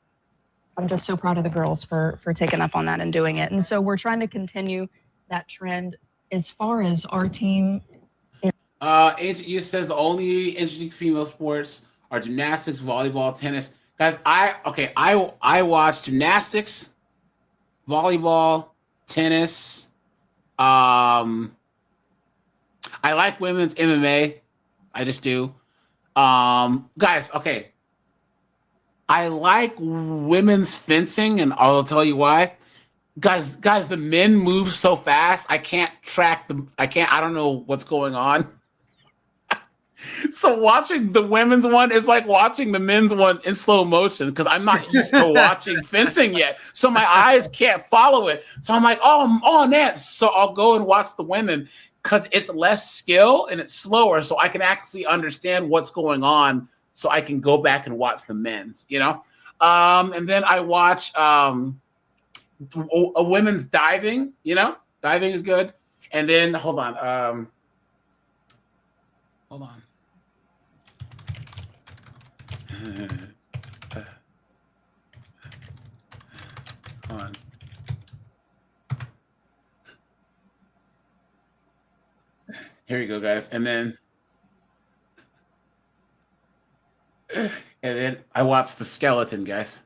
U: just so proud of the girls for taking up on that and doing it. And so we're trying to continue that trend as far as our team.
A: Ancient Youth says the only interesting female sports are gymnastics, volleyball, tennis. Guys, I watch gymnastics, volleyball, tennis. I like women's MMA. I just do. Guys, okay. I like women's fencing, and I'll tell you why. Guys, the men move so fast. I can't track them. I don't know what's going on. So watching the women's one is like watching the men's one in slow motion because I'm not used to watching fencing yet. So my eyes can't follow it. So I'm like, oh, I'm on that. So I'll go and watch the women because it's less skill and it's slower. So I can actually understand what's going on. So I can go back and watch the men's, and then I watch a women's diving, diving is good. And then hold on. Hold on. Here we go, guys. And then I watched the skeleton, guys.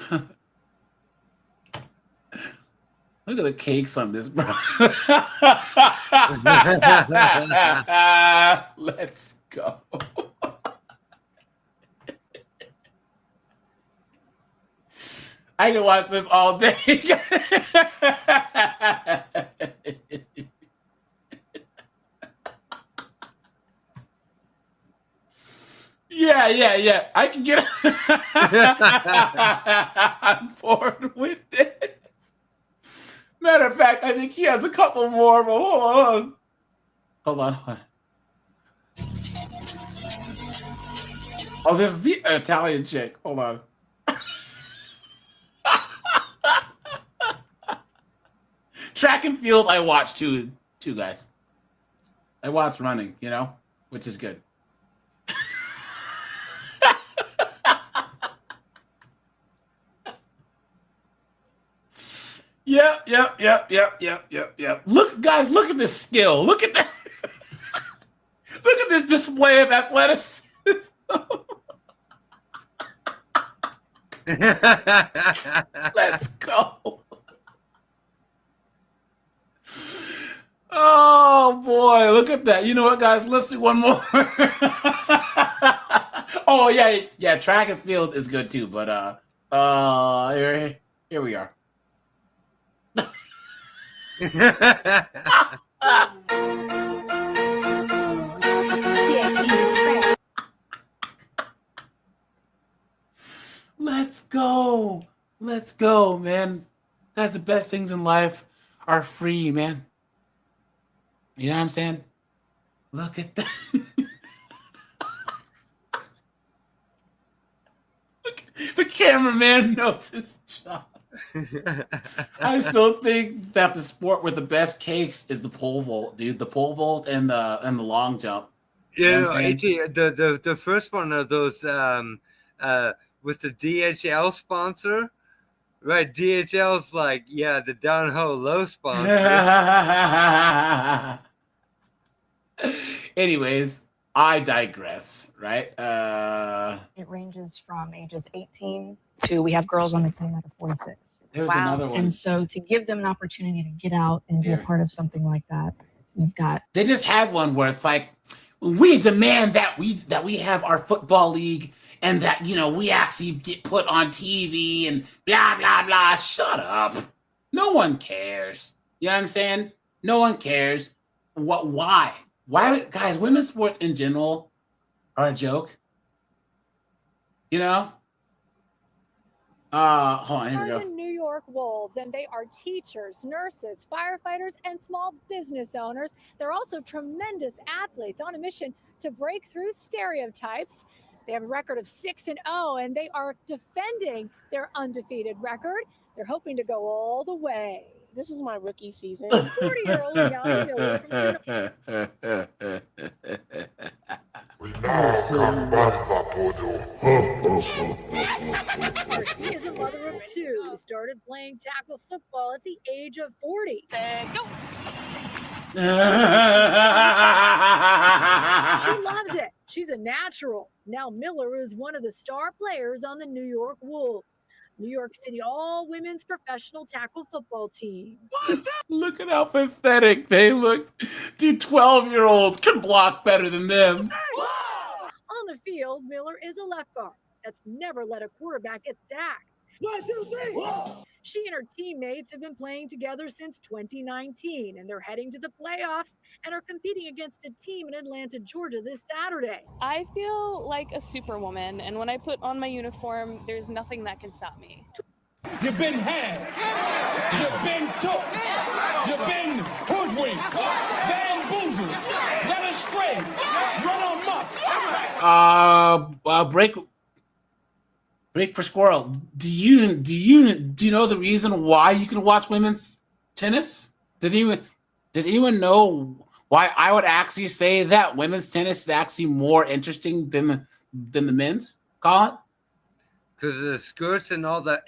A: Look at the cakes on this, bro. Let's go. I can watch this all day. Yeah. I can get on board with it. Matter of fact, I think he has a couple more, but hold on. Oh, this is the Italian chick. Hold on. Track and field, I watch too, guys. I watch running, which is good. Yep. Look, guys, look at this skill. Look at that. Look at this display of athleticism. Let's go. Oh boy, look at that. You know what, guys? Let's do one more. Oh yeah. Track and field is good too, but here we are. Let's go, man. Guys, the best things in life are free, man. You know what I'm saying? Look at that. Look, the cameraman knows his job. I still think that the sport with the best cakes is the pole vault, dude. The pole vault and the long jump.
C: You
A: know
C: know,
A: what I'm saying?
C: the first one of those with the DHL sponsor, right? DHL's like, yeah, the down ho low sponsor.
A: Anyways, I digress, right?
U: It ranges from ages 18 to we have girls on the team that are 46.
A: There's another one.
U: And so to give them an opportunity to get out and be a
A: Here.
U: part of something like that, we've got
A: They just had one where it's like, we demand that we have our football league and that, you know, we actually get put on TV and blah, blah, blah. Shut up. No one cares. You know what I'm saying? No one cares. Why? Why, guys, women's sports in general are a joke. You know? Hold on, here we
D: Are
A: go.
D: the New York Wolves, and they are teachers, nurses, firefighters, and small business owners. They're also tremendous athletes on a mission to break through stereotypes. They have a record of 6-0, and they are defending their undefeated record. They're hoping to go all the way. This is my rookie season. 40-year-old Yanni Miller from Mercy is a mother of two who started playing tackle football at the age of 40. Go. She loves it. She's a natural. Now Miller is one of the star players on the New York Wolves, New York City all-women's professional tackle football team.
A: Look at how pathetic they look. Dude, 12-year-olds can block better than them.
D: On the field, Miller is a left guard that's never let a quarterback get sacked. 1, 2, 3. She and her teammates have been playing together since 2019, and they're heading to the playoffs and are competing against a team in Atlanta, Georgia this Saturday.
V: I feel like a superwoman, and when I put on my uniform, there's nothing that can stop me.
B: You've been had. You've been took. You've been hoodwinked. Bamboozled. Led astray. Run amok.
A: Break for squirrel. Do you know the reason why you can watch women's tennis? Does anyone know why I would actually say that women's tennis is actually more interesting than the men's? Colin?
C: Because of the skirts and all that.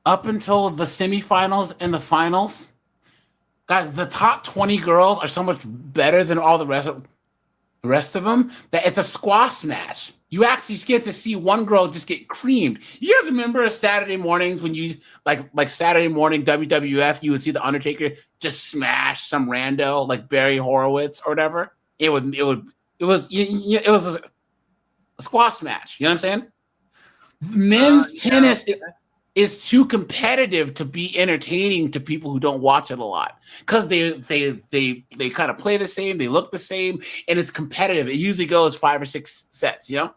A: Up until the semifinals and the finals, guys, the top 20 girls are so much better than all the rest of them that it's a squash match. You actually get to see one girl just get creamed. You guys remember Saturday mornings when you like Saturday morning WWF, you would see the Undertaker just smash some rando like Barry Horowitz or whatever. It was a squash match. You know what I'm saying? Men's tennis is too competitive to be entertaining to people who don't watch it a lot because they kind of play the same, they look the same, and it's competitive. It usually goes 5 or 6 sets, you know.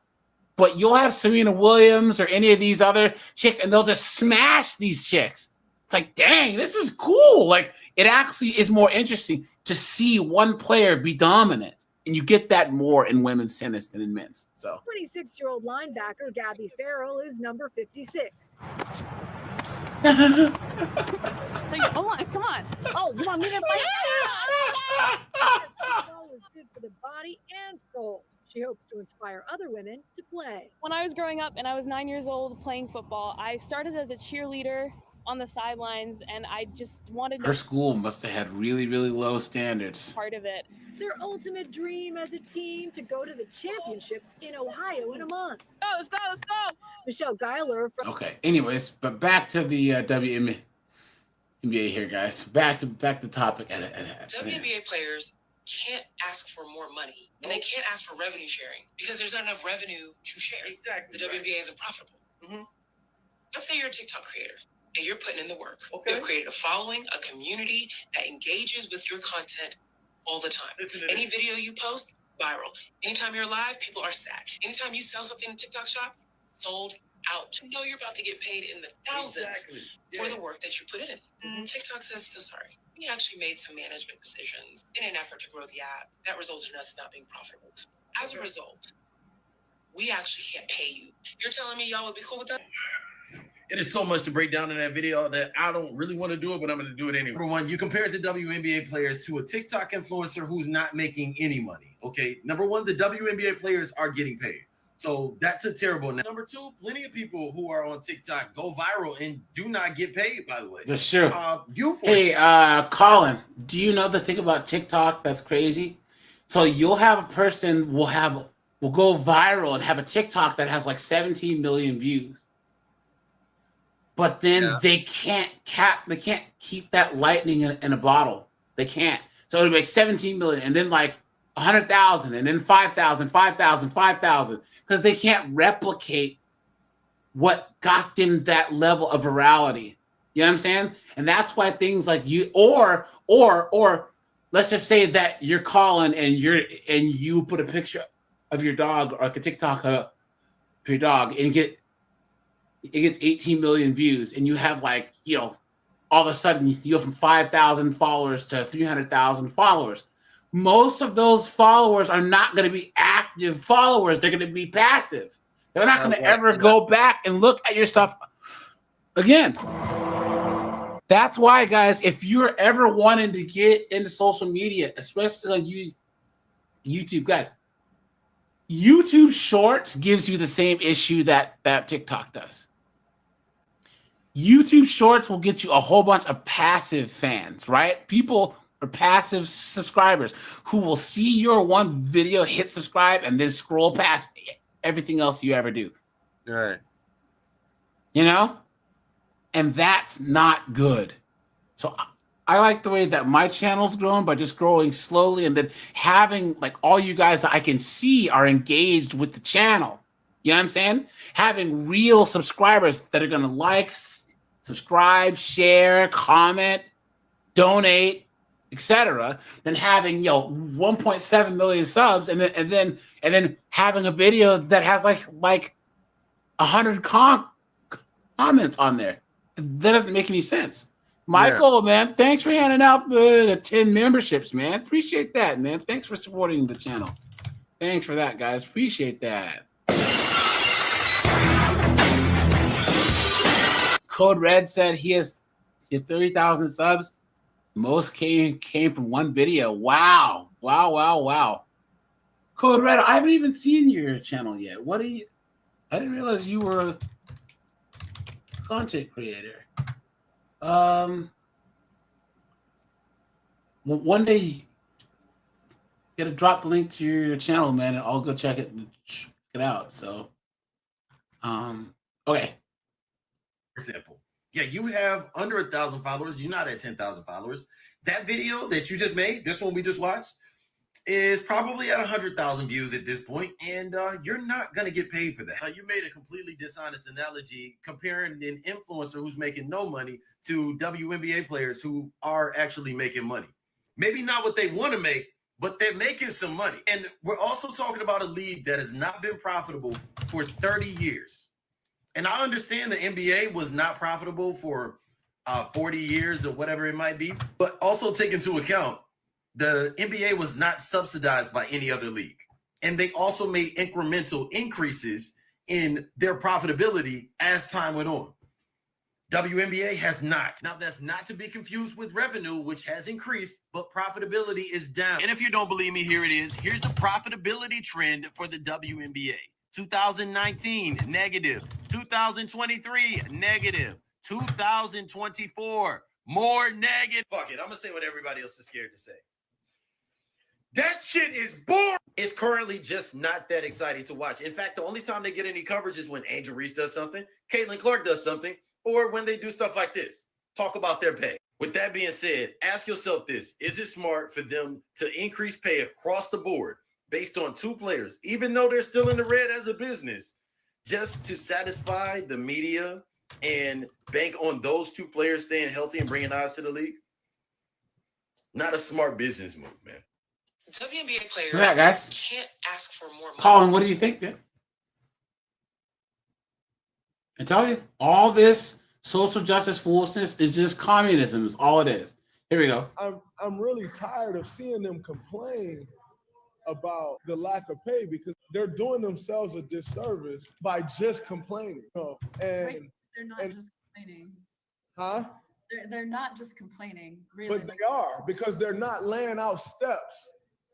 A: But you'll have Serena Williams or any of these other chicks, and they'll just smash these chicks. It's like, dang, this is cool. Like, it actually is more interesting to see one player be dominant. And you get that more in women's tennis than in men's. So
D: 26-year-old linebacker Gabby Farrell is number 56.
V: Hold on, come on. Oh, you want me to play?
D: Football is good for the body and soul. She hopes to inspire other women to play.
V: When I was growing up and I was 9 years old playing football, I started as a cheerleader on the sidelines, and I just wanted
A: her school must have had really, really low standards.
V: Part of it.
D: Their ultimate dream as a team to go to the championships in Ohio in a month.
V: Let's go.
D: Michelle Geiler from
A: Okay. Anyways, but back to the WNBA here, guys. Back to the topic.
W: WNBA players can't ask for more money, and they can't ask for revenue sharing because there's not enough revenue to share. Exactly. The WNBA isn't profitable. Let's say you're a TikTok creator and you're putting in the work. Okay. You've created a following, a community that engages with your content all the time. Any video you post, viral. Anytime you're live, people are sad. Anytime you sell something in TikTok shop, sold out. You know you're about to get paid in the thousands for the work that you put in. TikTok says, so sorry. We actually made some management decisions in an effort to grow the app that resulted in us not being profitable. As a result, we actually can't pay you. You're telling me y'all would be cool with that?
E: It is so much to break down in that video that I don't really want to do it, but I'm going to do it anyway. Number one, you compared the WNBA players to a TikTok influencer who's not making any money. Okay. Number one, the WNBA players are getting paid. So that's a terrible. Number two, plenty of people who are on TikTok go viral and do not get paid, by the way.
A: That's true.
E: Hey,
A: Colin, do you know the thing about TikTok that's crazy? So you'll have a person will go viral and have a TikTok that has like 17 million views. But then they can't keep that lightning in a bottle. They can't. So it'll make 17 million and then like 100,000 and then 5,000, 5,000, 5,000 because they can't replicate what got them that level of virality. You know what I'm saying? And that's why things like you or let's just say that you're Colin and you put a picture of your dog or like a TikTok of your dog and it gets 18 million views and you have like, you know, all of a sudden you go from 5,000 followers to 300,000 followers. Most of those followers are not going to be active followers. They're going to be passive. They're not going to ever go back and look at your stuff again. That's why, guys, if you're ever wanting to get into social media, especially on YouTube, guys, YouTube Shorts gives you the same issue that TikTok does. YouTube Shorts will get you a whole bunch of passive fans, right? People are passive subscribers who will see your one video, hit subscribe, and then scroll past everything else you ever do.
C: Right.
A: You know? And that's not good. So I like the way that my channel's growing by just growing slowly and then having like all you guys that I can see are engaged with the channel. You know what I'm saying? Having real subscribers that are going to like, subscribe, share, comment, donate, etc. Than having 1.7 million subs and then having a video that has like 100 comments on there. That doesn't make any sense. Michael, man, thanks for handing out the 10 memberships, man. Appreciate that, man. Thanks for supporting the channel. Thanks for that, guys. Appreciate that. Code Red said he has 30,000 subs. Most came from one video. Wow. Code Red, I haven't even seen your channel yet. I didn't realize you were a content creator. One day you gotta drop the link to your channel, man, and I'll go check it out. So okay.
E: For example, yeah, you have under 1,000 followers. You're not at 10,000 followers. That video that you just made, this one we just watched, is probably at 100,000 views at this point, and you're not going to get paid for that. You made a completely dishonest analogy comparing an influencer who's making no money to WNBA players who are actually making money. Maybe not what they want to make, but they're making some money. And we're also talking about a league that has not been profitable for 30 years. And I understand the NBA was not profitable for 40 years or whatever it might be, but also take into account the NBA was not subsidized by any other league. And they also made incremental increases in their profitability as time went on. WNBA has not. Now, that's not to be confused with revenue, which has increased, but profitability is down. And if you don't believe me, here it is. Here's the profitability trend for the WNBA. 2019, negative. 2023, negative. 2024, more negative. Fuck it, I'm going to say what everybody else is scared to say. That shit is boring. It's currently just not that exciting to watch. In fact, the only time they get any coverage is when Angel Reese does something, Caitlin Clark does something, or when they do stuff like this. Talk about their pay. With that being said, ask yourself this. Is it smart for them to increase pay across the board based on two players, even though they're still in the red as a business, just to satisfy the media and bank on those two players staying healthy and bringing eyes to the league? Not a smart business move, man.
W: WNBA players can't ask for more money.
A: Colin, what do you think, man? I tell you, all this social justice foolishness is just communism. Is all it is. Here we go.
H: I'm really tired of seeing them complain about the lack of pay because they're doing themselves a disservice by just complaining.
J: They're not just complaining.
H: Huh?
J: They're not just complaining, really.
H: But they are, because they're not laying out steps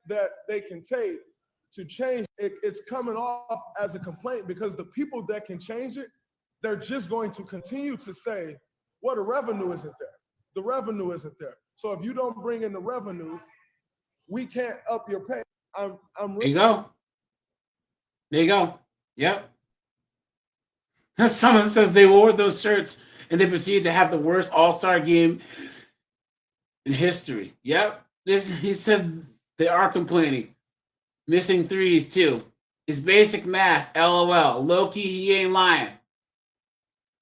H: that they can take to change it. It's coming off as a complaint because the people that can change it, they're just going to continue to say, well, the revenue isn't there. The revenue isn't there. So if you don't bring in the revenue, we can't up your pay. I'm
A: There you go. There you go. Yep. Someone says they wore those shirts and they proceeded to have the worst all-star game in history. Yep. He said they are complaining. Missing threes, too. It's basic math. LOL. Low-key, he ain't lying.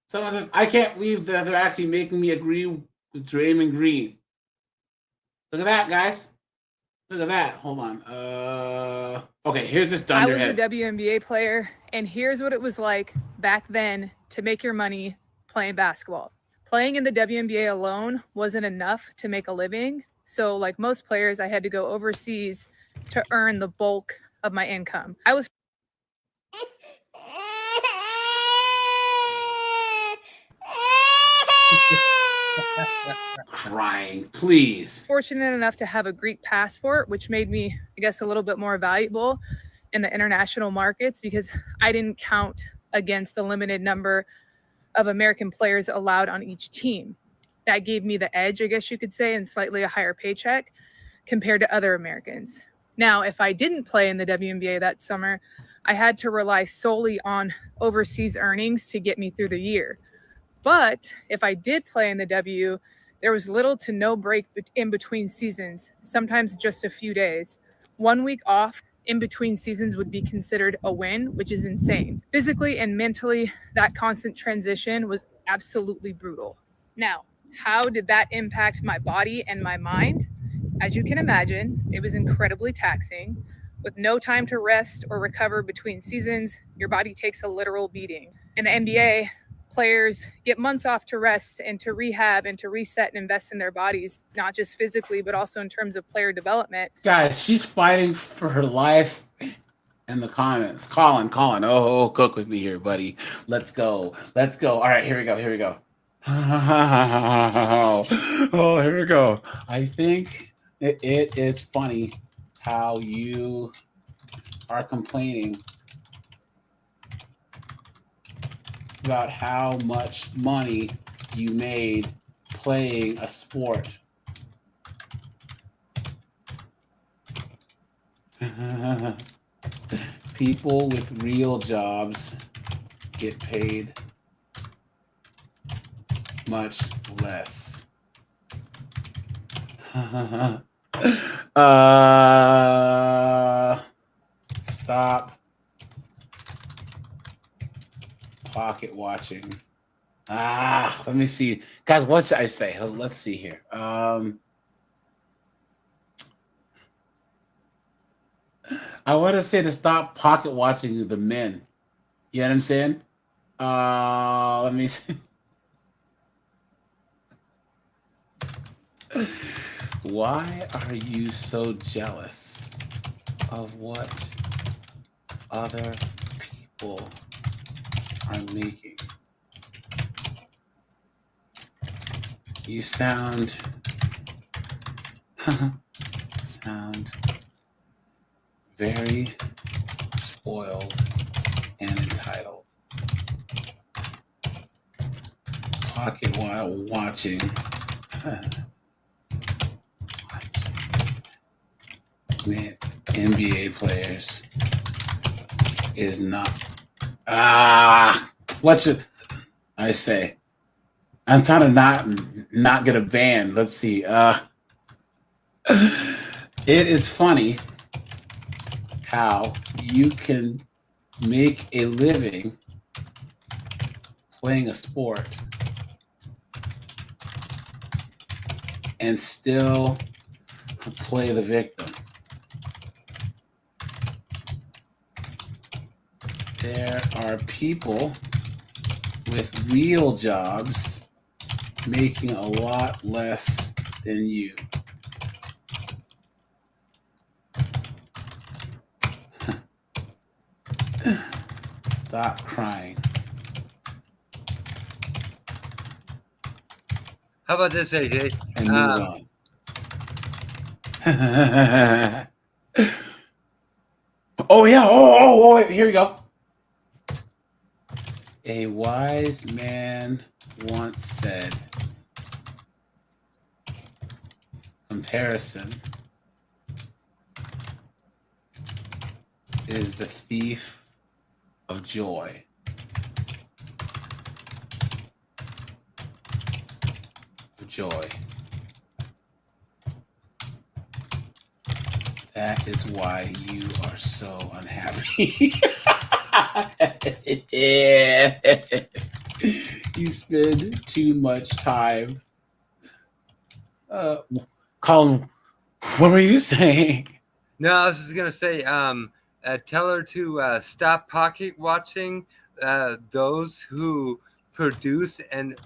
A: Someone says, I can't believe that they're actually making me agree with Draymond Green. Look at that, guys. Look at that. Hold on. Okay, here's this dunderhead.
K: I was a WNBA player, and here's what it was like back then to make your money playing basketball. Playing in the WNBA alone wasn't enough to make a living. So like most players, I had to go overseas to earn the bulk of my income. I was
A: crying, please.
K: fortunate enough to have a Greek passport, which made me, I guess, a little bit more valuable in the international markets because I didn't count against the limited number of American players allowed on each team. That gave me the edge, I guess you could say, and slightly a higher paycheck compared to other Americans. Now, if I didn't play in the WNBA that summer, I had to rely solely on overseas earnings to get me through the year. But if I did play in the W, there was little to no break in between seasons, sometimes just a few days. 1 week off in between seasons would be considered a win, which is insane. Physically and mentally, that constant transition was absolutely brutal. Now, how did that impact my body and my mind? As you can imagine, it was incredibly taxing. With no time to rest or recover between seasons, your body takes a literal beating. In the NBA, players get months off to rest and to rehab and to reset and invest in their bodies, not just physically, but also in terms of player development.
A: Guys, she's fighting for her life in the comments. Colin. Oh, cook with me here, buddy. Let's go. All right, here we go. Oh, here we go. I think it is funny how you are complaining about how much money you made playing a sport. People with real jobs get paid much less. Stop pocket watching. Let me see. Guys, what should I say? Let's see here. I want to say to stop pocket watching the men. You know what I'm saying? Let me see. Why are you so jealous of what other people are making? You sound very spoiled and entitled. Pocket while watching. Man, NBA players is not. What should I say? I'm trying to not get a ban. Let's see. It is funny how you can make a living playing a sport and still play the victim. There are people with real jobs making a lot less than you. Stop crying.
C: How about this, AJ?
A: And move on. Oh yeah. Oh, wait, here we go. A wise man once said, comparison is the thief of joy. Joy. That is why you are so unhappy. Yeah. You spend too much time. Colin, what were you saying?
C: No, I was just gonna say, tell her to stop pocket watching those who produce and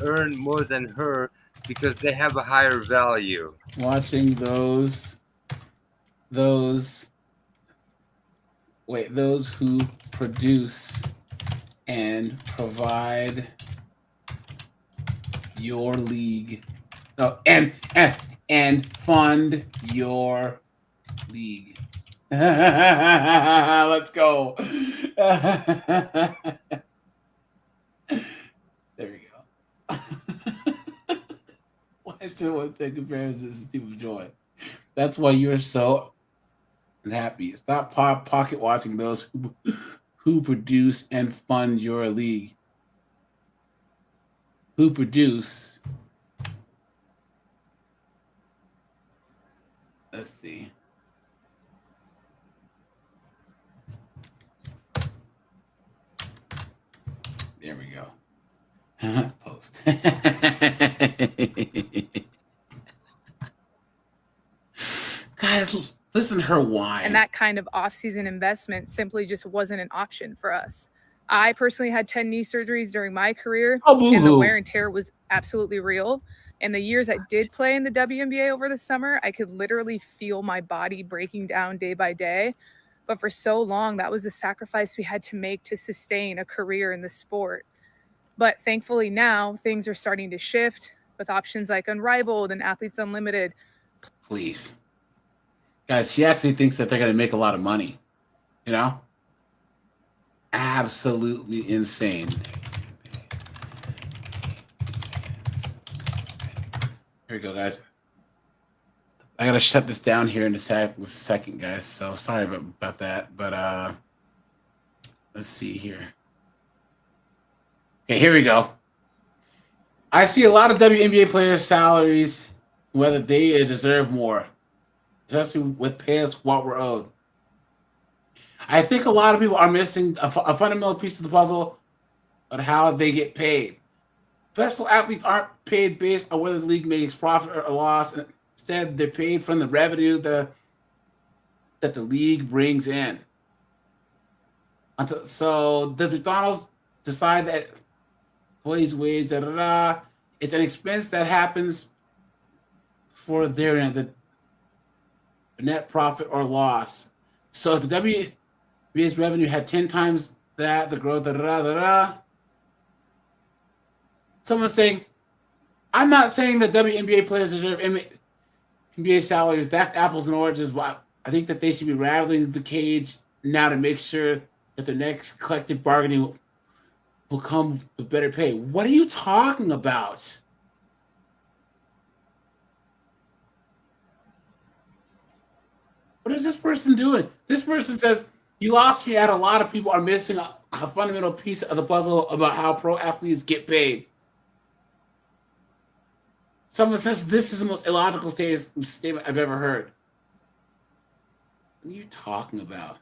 C: earn more than her because they have a higher value.
A: Watching those who produce and provide your league. Oh, and fund your league. Let's go. There we go. Why still want to take comparisons to Steve of Joy? That's why you're so unhappy. Stop pocket watching those who produce and fund your league. Who produce? Let's see. There we go. Post. Guys, listen to her whine.
K: And that kind of off-season investment simply just wasn't an option for us. I personally had 10 knee surgeries during my career, and the wear and tear was absolutely real. And the years I did play in the WNBA over the summer, I could literally feel my body breaking down day by day. But for so long, that was the sacrifice we had to make to sustain a career in the sport. But thankfully now, things are starting to shift with options like Unrivaled and Athletes Unlimited.
A: Please. Guys, she actually thinks that they're going to make a lot of money. You know? Absolutely insane. Here we go, guys. I got to shut this down here in a second, guys. So sorry about that. But let's see here. Okay, here we go. I see a lot of WNBA players' salaries, whether they deserve more, especially with pay us what we're owed. I think a lot of people are missing a fundamental piece of the puzzle on how they get paid. Professional athletes aren't paid based on whether the league makes profit or loss. Instead, they're paid from the revenue that the league brings in. So does McDonald's decide that employees' wage, it's an expense that happens for their the net profit or loss. So if the WNBA's revenue had 10 times that, the growth, someone's saying, I'm not saying that WNBA players deserve NBA salaries. That's apples and oranges. But I think that they should be rattling the cage now to make sure that the next collective bargaining will come with better pay. What are you talking about? What is this person doing? This person says, you lost me at a lot of people are missing a fundamental piece of the puzzle about how pro athletes get paid. Someone says this is the most illogical statement I've ever heard. What are you talking about?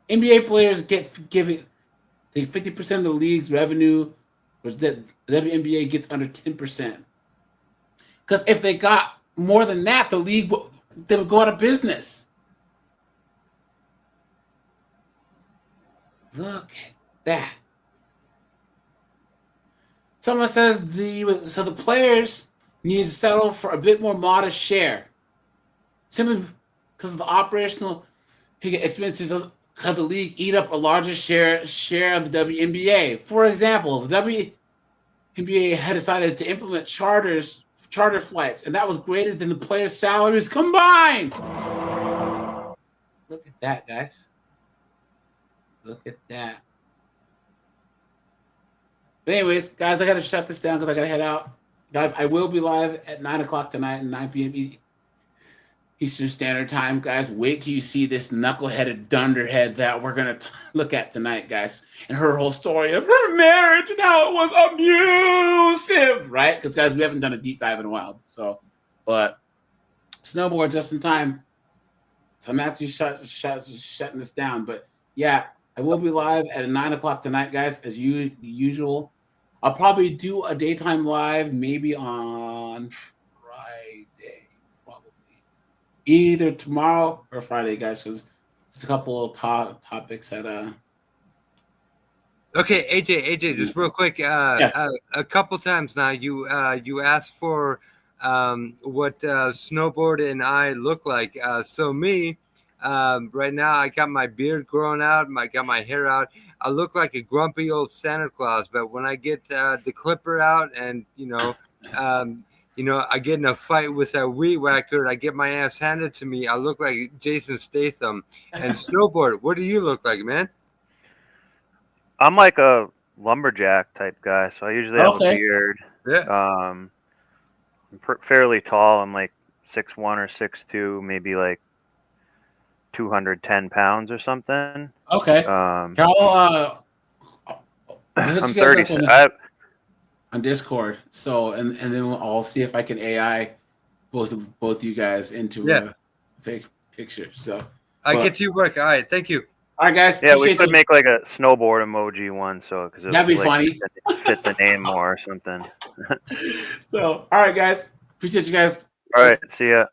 A: NBA players get given 50% of the league's revenue, which the WNBA gets under 10%. Because if they got more than that, the league they would go out of business. Look at that. Someone says the players need to settle for a bit more modest share, simply because of the operational expenses have the league eat up a larger share of the WNBA. For example, if the WNBA had decided to implement charter flights, and that was greater than the players' salaries combined. Look at that, guys. Look at that. But anyways, guys, I got to shut this down because I got to head out. Guys, I will be live at 9 o'clock tonight and 9 p.m. Eastern Standard Time. Guys, wait till you see this knuckleheaded dunderhead that we're going to look at tonight, guys. And her whole story of her marriage and how it was abusive, right? Because, guys, we haven't done a deep dive in a while. So, but snowboard just in time. So I'm actually shutting this down. But, yeah, I will be live at 9 o'clock tonight, guys, as usual. I'll probably do a daytime live maybe on Friday, probably. Either tomorrow or Friday, guys, because there's a couple of topics that
C: Okay, AJ, just real quick. A couple times now, you asked for what Snowboard and I look like. So me, right now, I got my beard growing out. I got my hair out. I look like a grumpy old Santa Claus. But when I get the clipper out, and I get in a fight with a weed whacker, I get my ass handed to me, I look like Jason Statham. And Snowboard, what do you look like, man?
F: I'm like a lumberjack type guy, so I usually have a beard.
C: Yeah.
F: I'm fairly tall. I'm like 6'1" or 6'2", maybe like 210 pounds or something.
A: Okay. Carl,
F: I'm 30.
A: On Discord. So and then I'll see if I can AI both you guys into a fake picture. So
C: I get to work. All right, thank you.
A: All right, guys.
F: Yeah, we could make like a snowboard emoji one, so because
A: that'd be funny.
F: Fit the name more or something.
A: So, all right, guys. Appreciate you guys.
F: All right, see ya.